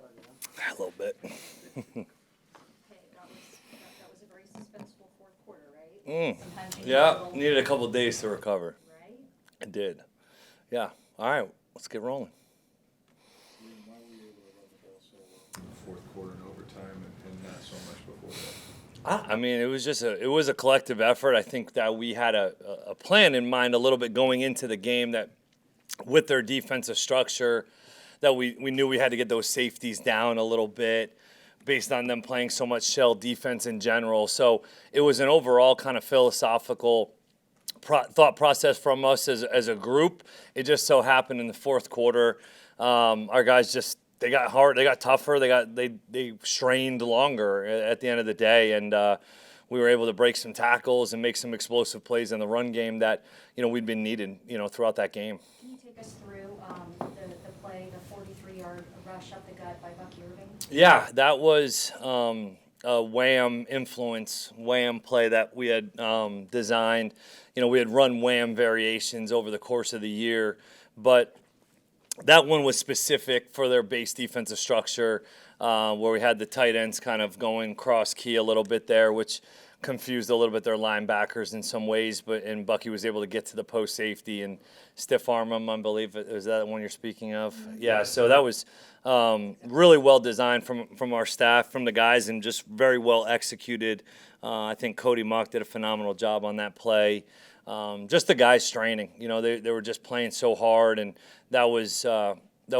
A little bit. Okay, that was a very suspenseful fourth quarter, right? Sometimes you need a Yeah, little, needed a couple days to recover. right? I did. Yeah. All right, let's get rolling. Why were you able to run the ball so well in the fourth quarter and overtime and not so much before that? I mean, it was a collective effort. I think that we had a plan in mind a little bit going into the game that with their defensive structure that we knew we had to get those safeties down a little bit based on them playing so much shell defense in general. So it was an overall kind of philosophical thought process from us as a group. It just so happened in the fourth quarter, our guys just they got hard, they got tougher, they strained longer at the end of the day, and we were able to break some tackles and make some explosive plays in the run game that we'd been needing throughout that game. Can you take us through the play, the 43-yard rush up the gut by Bucky Irving? Yeah, that was a wham influence, wham play that we had designed. We had run wham variations over the course of the year, but that one was specific for their base defensive structure, where we had the tight ends kind of going cross key a little bit there, which confused a little bit their linebackers in some ways. And Bucky was able to get to the post safety and stiff arm him, I believe. Is that the one you're speaking of? Yeah. So that was really well designed from our staff, from the guys, and just very well executed. I think Cody Mock did a phenomenal job on that play. Just the guys straining, they were just playing so hard, and that was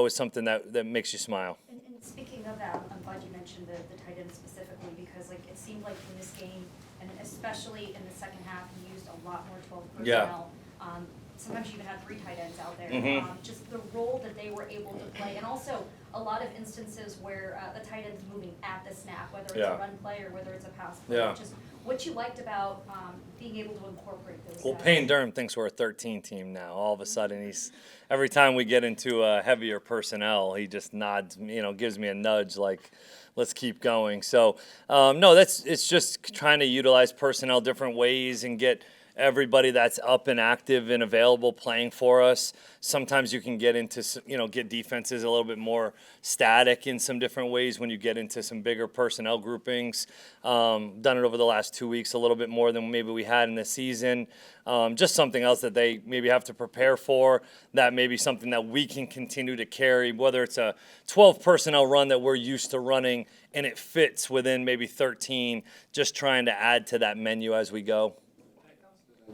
something that makes you smile. And speaking of that, I'm glad you mentioned the tight end specifically because it seemed like in this game, and especially in the second half, you used a lot more 12 personnel. Yeah. Sometimes you even had 3 tight ends out there. Mm-hmm. Just the role that they were able to play, and also a lot of instances where the tight end's moving at the snap, whether it's a run play or whether it's a pass play. Yeah. Just what you liked about being able to incorporate those Well, guys. Payne Durham thinks we're a 13 team now. All of a sudden, every time we get into heavier personnel, he just nods, gives me a nudge like, let's keep going. So, no, it's just trying to utilize personnel different ways and get everybody that's up and active and available playing for us. Sometimes you can get into, get defenses a little bit more static in some different ways when you get into some bigger personnel groupings. Done it over the last 2 weeks a little bit more than maybe we had in the season. Just something else that they maybe have to prepare for, that may be something that we can continue to carry, whether it's a 12 personnel run that we're used to running and it fits within maybe 13, just trying to add to that menu as we go.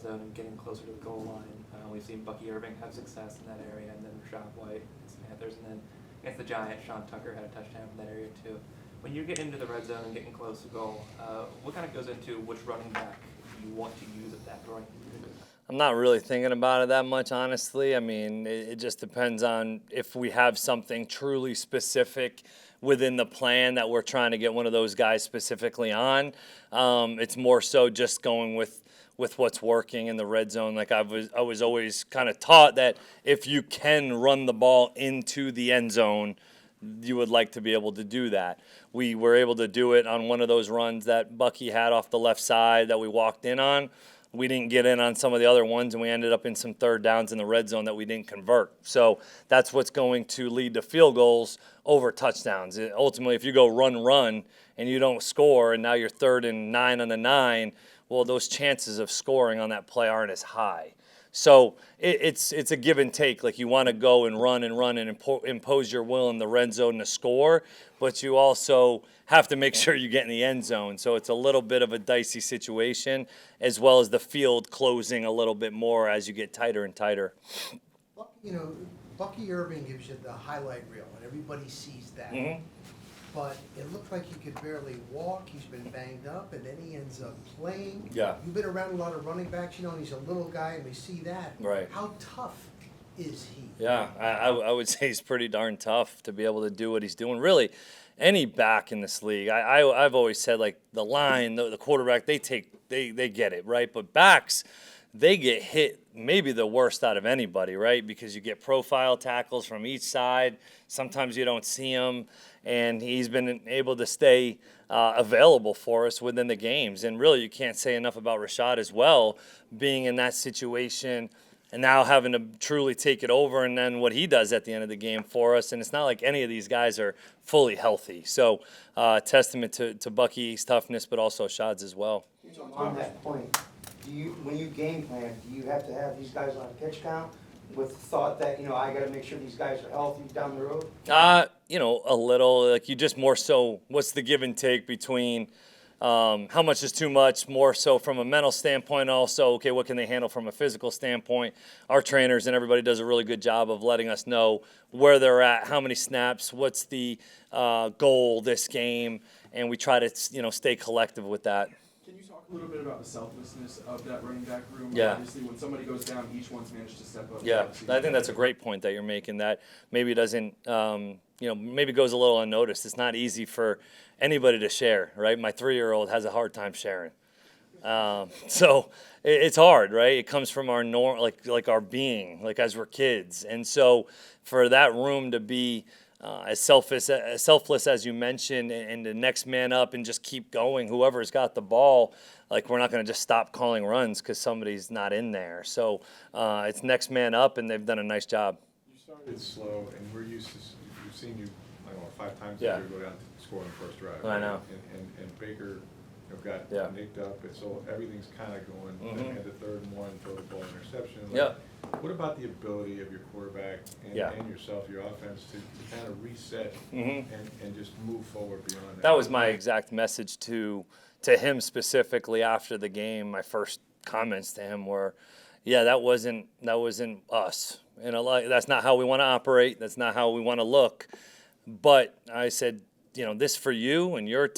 Zone and getting closer to the goal line. We've seen Bucky Irving have success in that area, and then Rashad White against the Panthers, and then against the Giants, Sean Tucker had a touchdown from that area too. When you get into the red zone and getting close to goal, what kind of goes into which running back you want to use at that point? I'm not really thinking about it that much, honestly. I mean, it just depends on if we have something truly specific within the plan that we're trying to get one of those guys specifically on. It's more so just going with what's working in the red zone. Like I was always kind of taught that if you can run the ball into the end zone, you would like to be able to do that. We were able to do it on one of those runs that Bucky had off the left side that we walked in on. We didn't get in on some of the other ones, and we ended up in some third downs in the red zone that we didn't convert. So that's what's going to lead to field goals over touchdowns. Ultimately, if you go run, and you don't score, and now you're 3rd and 9 on the 9, well, those chances of scoring on that play aren't as high. So it's a give and take. Like you want to go and run and impose your will in the red zone to score, but you also have to make sure you get in the end zone. So it's a little bit of a dicey situation, as well as the field closing a little bit more as you get tighter and tighter. Bucky Irving gives you the highlight reel, and everybody sees that. Mm-hmm. But it looked like he could barely walk. He's been banged up, and then he ends up playing. Yeah. You've been around a lot of running backs, and he's a little guy, and we see that. Right. How tough is he? Yeah, I would say he's pretty darn tough to be able to do what he's doing. Really, any back in this league, I've always said, like the line, the quarterback, they get it, right? But backs, they get hit maybe the worst out of anybody, right? Because you get profile tackles from each side. Sometimes you don't see them, and he's been able to stay available for us within the games. And really, you can't say enough about Rashad as well, being in that situation, and now having to truly take it over, and then what he does at the end of the game for us. And it's not like any of these guys are fully healthy. So testament to Bucky's toughness, but also Shad's as well. So on that point, when you game plan, do you have to have these guys on a pitch count with the thought that, I gotta make sure these guys are healthy down the road? A little, like you just more so, what's the give and take between how much is too much, more so from a mental standpoint also, okay, what can they handle from a physical standpoint? Our trainers and everybody does a really good job of letting us know where they're at, how many snaps, what's the goal this game, and we try to, stay collective with that. Can you talk a little bit about the selflessness of that running back room? Yeah. Obviously, when somebody goes down, each one's managed to step up. Yeah, I think that's a great point that you're making, that maybe doesn't, maybe goes a little unnoticed. It's not easy for anybody to share, right? My 3-year-old has a hard time sharing. So it's hard, right? It comes from our norm, like our being, like as we're kids. And so for that room to be as selfless as you mentioned, and the next man up and just keep going, whoever's got the ball, like we're not going to just stop calling runs because somebody's not in there. So it's next man up, and they've done a nice job. You started slow, and we're used to, we've seen you, I don't know, 5 times Yeah. a year go down to score in the first drive. I know. And Baker got Yeah. nicked up, and so everything's kind of going, Mhm. and the 3rd and 1, throw the ball interception. Yeah. What about the ability of your quarterback and, Yeah. and yourself, your offense, to kind of reset Mhm. and just move forward beyond that? That was my exact message to him specifically after the game. My first comments to him were, yeah, that wasn't us. That's not how we want to operate. That's not how we want to look. But I said, this for you and your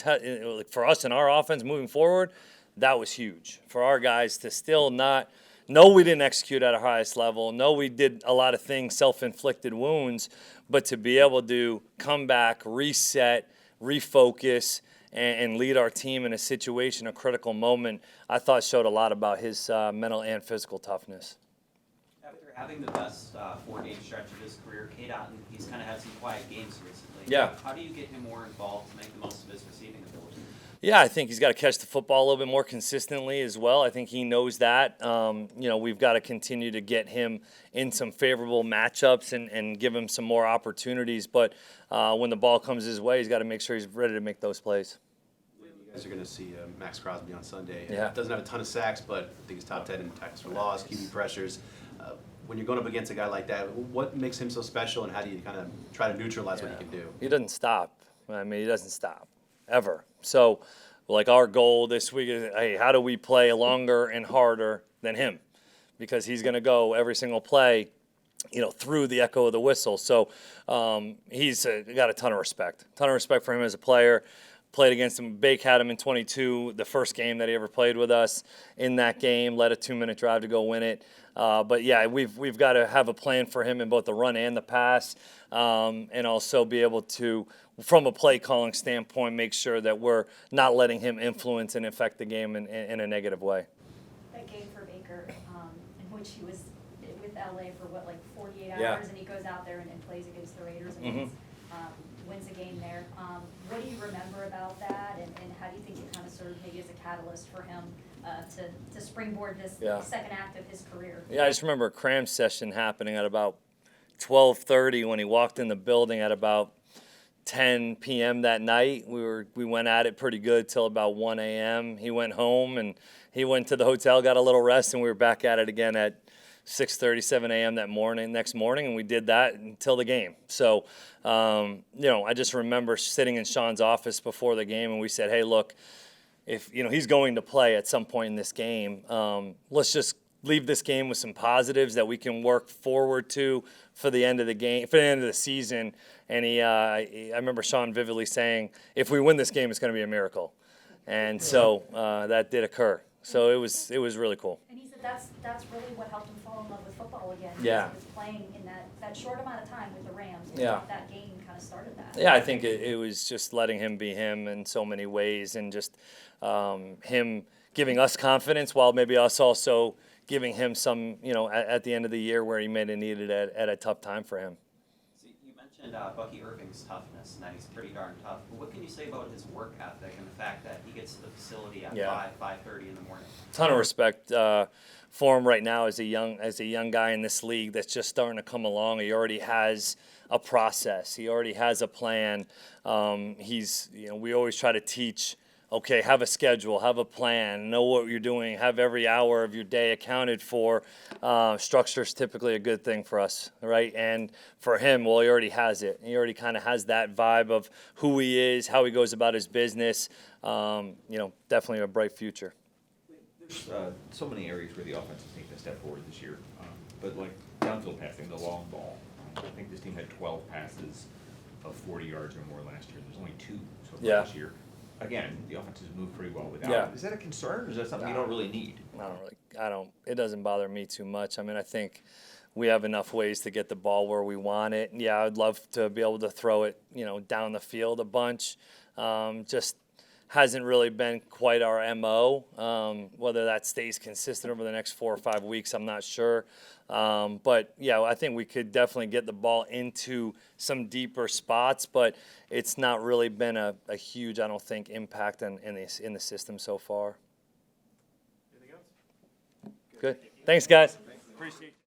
for us and our offense moving forward, that was huge for our guys to still not. No, we didn't execute at our highest level. No, we did a lot of things, self-inflicted wounds, but to be able to come back, reset, refocus, and lead our team in a situation, a critical moment, I thought showed a lot about his mental and physical toughness. After having the best 4-game stretch of his career, Cade Otton, he's kind of had some quiet games recently. Yeah. How do you get him more involved to make the most of his receiving ability? Yeah, I think he's got to catch the football a little bit more consistently as well. I think he knows that. We've got to continue to get him in some favorable matchups and give him some more opportunities. But when the ball comes his way, he's got to make sure he's ready to make those plays. You guys are going to see Maxx Crosby on Sunday. Yeah. Doesn't have a ton of sacks, but I think he's top 10 in tackles for loss, QB pressures. When you're going up against a guy like that, what makes him so special, and how do you kind of try to neutralize what he can do? He doesn't stop. He doesn't stop, ever. So, like, our goal this week is, hey, how do we play longer and harder than him? Because he's going to go every single play, through the echo of the whistle. So he's got a ton of respect for him as a player. Played against him. Bake had him in 22, the first game that he ever played with us. In that game, led a 2-minute drive to go win it. But yeah, we've got to have a plan for him in both the run and the pass, and also be able to, from a play calling standpoint, make sure that we're not letting him influence and affect the game in a negative way. That game for Baker, in which he was with LA for 48 hours, Yeah. and he goes out there and plays against the Raiders and wins a game there. What do you remember about that, and how do you think it kind of served maybe as a catalyst for him to springboard this second act of his career? Yeah, I just remember a cram session happening at about 12:30 when he walked in the building at about 10 p.m. that night. We went at it pretty good till about 1 a.m. He went home and he went to the hotel, got a little rest, and we were back at it again at 6:30, 7 a.m. next morning, and we did that until the game. So, I just remember sitting in Sean's office before the game, and we said, hey, look, if he's going to play at some point in this game, let's just leave this game with some positives that we can work forward to for the end of the game, for the end of the season. And I remember Sean vividly saying, if we win this game, it's going to be a miracle. And so that did occur. So it was really cool. And he said that's really what helped him fall in love with football again. Yeah. He was playing in that short amount of time with the Rams. Yeah. That game kind of started that. Yeah, I think it was just letting him be him in so many ways, and just him giving us confidence while maybe us also giving him some, at the end of the year where he may have needed at a tough time for him. So you mentioned Bucky Irving's toughness, and that he's pretty darn tough. But what can you say about his work ethic and the fact that he gets to the facility at 5:30 in the morning? Ton of respect for him right now as a young guy in this league that's just starting to come along. He already has a process. He already has a plan. We always try to teach. Okay, have a schedule, have a plan, know what you're doing, have every hour of your day accounted for. Structure is typically a good thing for us, right? And for him, well, he already has it. He already kind of has that vibe of who he is, how he goes about his business. Definitely a bright future. There's so many areas where the offense has taken a step forward this year, but like downfield passing, the long ball. I think this team had 12 passes of 40 yards or more last year. There's only 2 so far this year. Again, the offense has moved pretty well without it. Is that a concern, or is that something you don't really need? It doesn't bother me too much. I mean, I think we have enough ways to get the ball where we want it. Yeah, I'd love to be able to throw it, down the field a bunch. Just hasn't really been quite our MO. Whether that stays consistent over the next 4 or 5 weeks, I'm not sure. But yeah, I think we could definitely get the ball into some deeper spots, but it's not really been a huge, I don't think, impact in the system so far. Anything else? Good. Thanks, guys. Appreciate it.